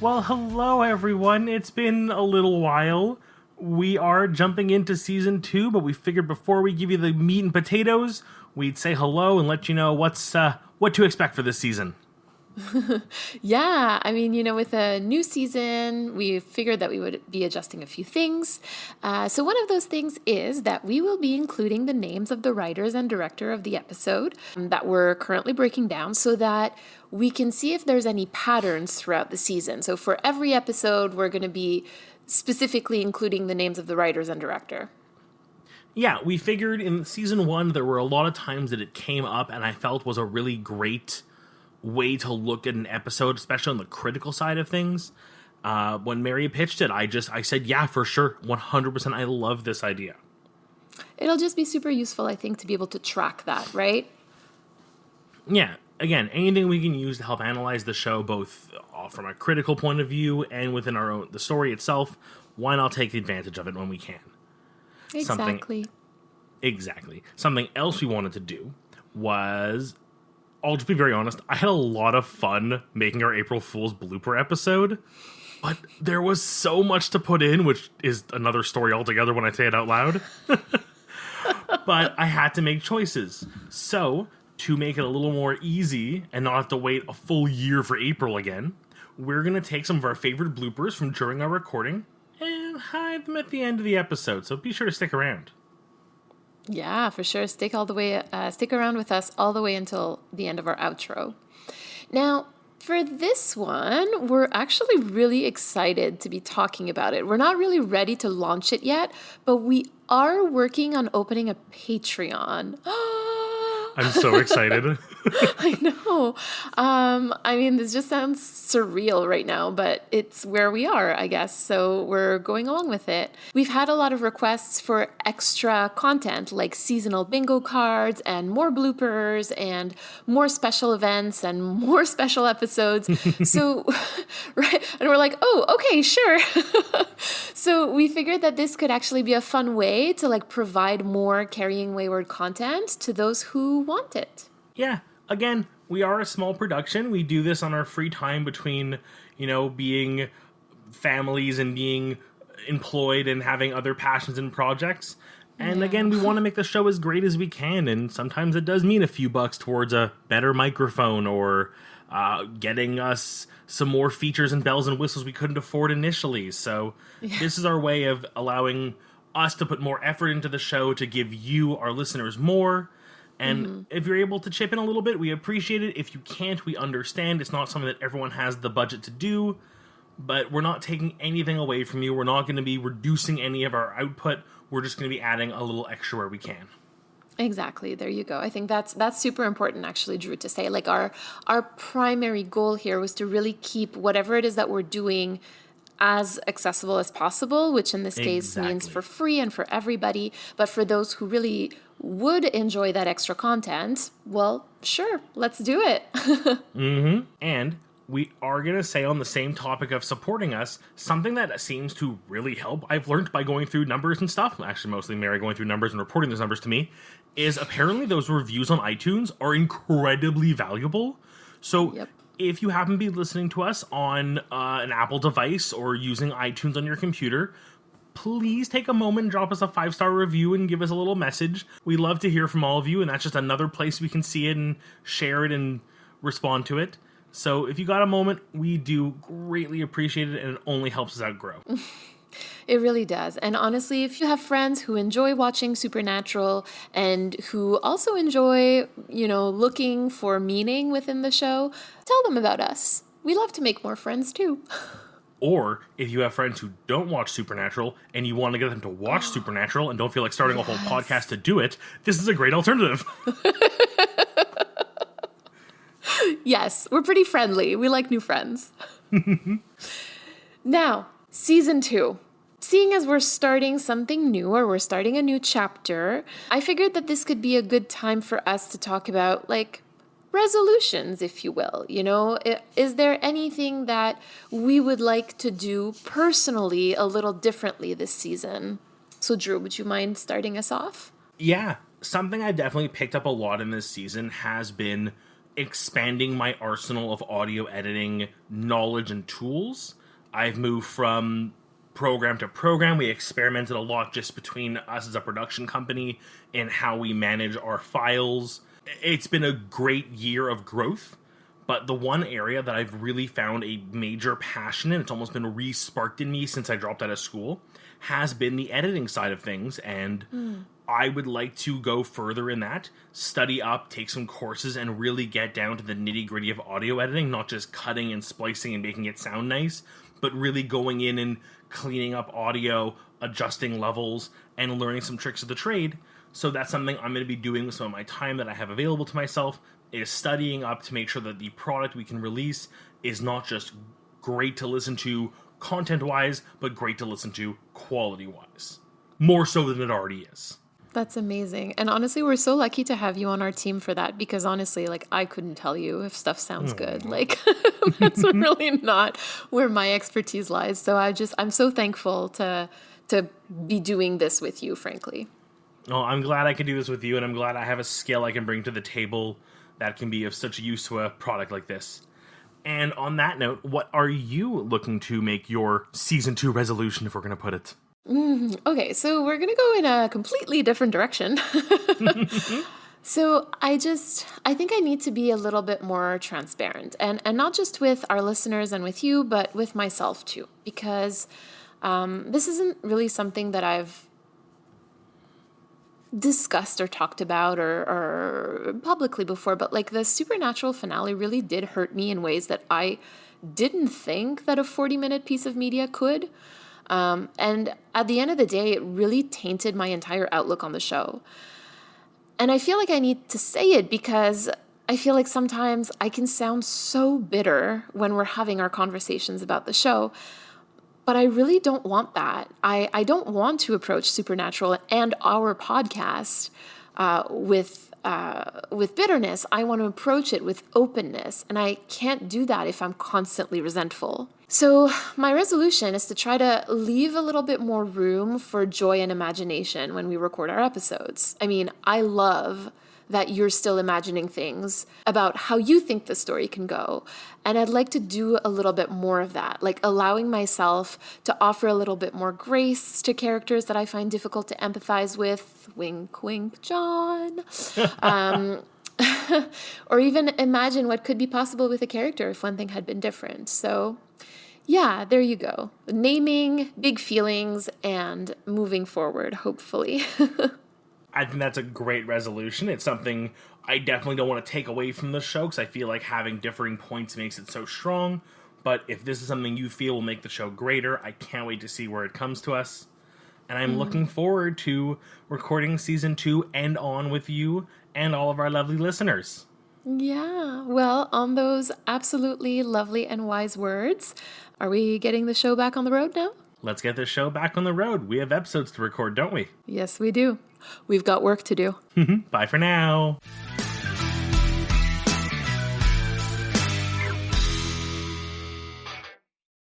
Well, hello everyone. It's been a little while. We are jumping into season 2, but we figured before we give you the meat and potatoes, we'd say hello and let you know what to expect for this season. Yeah, I mean, with a new season, we figured that we would be adjusting a few things. So, one of those things is that we will be including the names of the writers and director of the episode that we're currently breaking down so that we can see if there's any patterns throughout the season. So, for every episode, we're going to be specifically including the names of the writers and director. Yeah, we figured in season 1 there were a lot of times that it came up and I felt was a really great way to look at an episode, especially on the critical side of things. When Mary pitched it, I said, yeah, for sure, 100%, I love this idea. It'll just be super useful, I think, to be able to track that, right? Yeah, again, anything we can use to help analyze the show, both from a critical point of view and within the story itself, why not take advantage of it when we can? Exactly. Exactly. Something else we wanted to do was, I'll just be very honest, I had a lot of fun making our April Fool's blooper episode, but there was so much to put in, which is another story altogether when I say it out loud. But I had to make choices. So, to make it a little more easy and not have to wait a full year for April again, we're going to take some of our favorite bloopers from during our recording and hide them at the end of the episode, so be sure to stick around. Yeah, for sure. Stick around with us all the way until the end of our outro. Now, for this one, we're actually really excited to be talking about it. We're not really ready to launch it yet, but we are working on opening a Patreon. I'm so excited. I know. I mean, this just sounds surreal right now, but it's where we are, I guess. So we're going along with it. We've had a lot of requests for extra content like seasonal bingo cards and more bloopers and more special events and more special episodes. So, right. And we're like, oh, okay, sure. So we figured that this could actually be a fun way to provide more Carrying Wayward content to those who want it. Yeah. Again, we are a small production. We do this on our free time between, being families and being employed and having other passions and projects. And again, we want to make the show as great as we can. And sometimes it does mean a few bucks towards a better microphone or getting us some more features and bells and whistles we couldn't afford initially. So This is our way of allowing us to put more effort into the show to give you, our listeners, more. And if you're able to chip in a little bit, we appreciate it. If you can't, we understand. It's not something that everyone has the budget to do, but we're not taking anything away from you. We're not going to be reducing any of our output. We're just going to be adding a little extra where we can. Exactly. There you go. I think that's super important, actually, Drew, to say. Our primary goal here was to really keep whatever it is that we're doing as accessible as possible, which in this case means for free and for everybody. But for those who really would enjoy that extra content, well, sure, let's do it. And we are going to say, on the same topic of supporting us, something that seems to really help, I've learned by going through numbers and stuff, actually mostly Mary going through numbers and reporting those numbers to me, is apparently those reviews on iTunes are incredibly valuable. So if you happen to be listening to us on an Apple device or using iTunes on your computer, please take a moment and drop us a 5-star review and give us a little message. We love to hear from all of you, and that's just another place we can see it and share it and respond to it. So if you got a moment, we do greatly appreciate it, and it only helps us out grow. It really does. And honestly, if you have friends who enjoy watching Supernatural and who also enjoy, looking for meaning within the show, tell them about us. We love to make more friends too. Or if you have friends who don't watch Supernatural and you want to get them to watch Supernatural and don't feel like starting a whole podcast to do it, this is a great alternative. Yes, we're pretty friendly. We like new friends. Now, season 2. Seeing as we're starting something new or we're starting a new chapter, I figured that this could be a good time for us to talk about, resolutions, if you will. Is there anything that we would like to do personally a little differently this season? So, Drew, would you mind starting us off? Yeah, something I definitely picked up a lot in this season has been expanding my arsenal of audio editing knowledge and tools. I've moved from program to program. We experimented a lot just between us as a production company and how we manage our files. It's been a great year of growth, but the one area that I've really found a major passion in, it's almost been re-sparked in me since I dropped out of school, has been the editing side of things, and I would like to go further in that, study up, take some courses, and really get down to the nitty-gritty of audio editing, not just cutting and splicing and making it sound nice, but really going in and cleaning up audio, adjusting levels, and learning some tricks of the trade. So that's something I'm going to be doing with some of my time that I have available to myself, is studying up to make sure that the product we can release is not just great to listen to content-wise, but great to listen to quality-wise. More so than it already is. That's amazing. And honestly, we're so lucky to have you on our team for that, because honestly, like, I couldn't tell you if stuff sounds good. Like, that's really not where my expertise lies. So I'm so thankful to be doing this with you, frankly. Well, I'm glad I can do this with you, and I'm glad I have a skill I can bring to the table that can be of such use to a product like this. And on that note, what are you looking to make your Season 2 resolution, if we're going to put it? Okay, so we're going to go in a completely different direction. So I think I need to be a little bit more transparent, and not just with our listeners and with you, but with myself too, because this isn't really something that I've discussed or talked about or publicly before, but like the Supernatural finale really did hurt me in ways that I didn't think that a 40-minute piece of media could. And at the end of the day, it really tainted my entire outlook on the show. And I feel like I need to say it because I feel like sometimes I can sound so bitter when we're having our conversations about the show, but I really don't want that. I don't want to approach Supernatural and our podcast with bitterness. I want to approach it with openness, and I can't do that if I'm constantly resentful. So my resolution is to try to leave a little bit more room for joy and imagination when we record our episodes. I mean, I love that you're still imagining things about how you think the story can go. And I'd like to do a little bit more of that, like allowing myself to offer a little bit more grace to characters that I find difficult to empathize with. Wink, wink, John. Or even imagine what could be possible with a character if one thing had been different. So yeah, there you go. Naming, big feelings, and moving forward, hopefully. I think that's a great resolution. It's something I definitely don't want to take away from the show, because I feel like having differing points makes it so strong. But if this is something you feel will make the show greater, I can't wait to see where it comes to us. And I'm looking forward to recording Season 2 and on with you and all of our lovely listeners. Yeah, well, on those absolutely lovely and wise words, are we getting the show back on the road now? Let's get this show back on the road. We have episodes to record, don't we? Yes, we do. We've got work to do. Bye for now.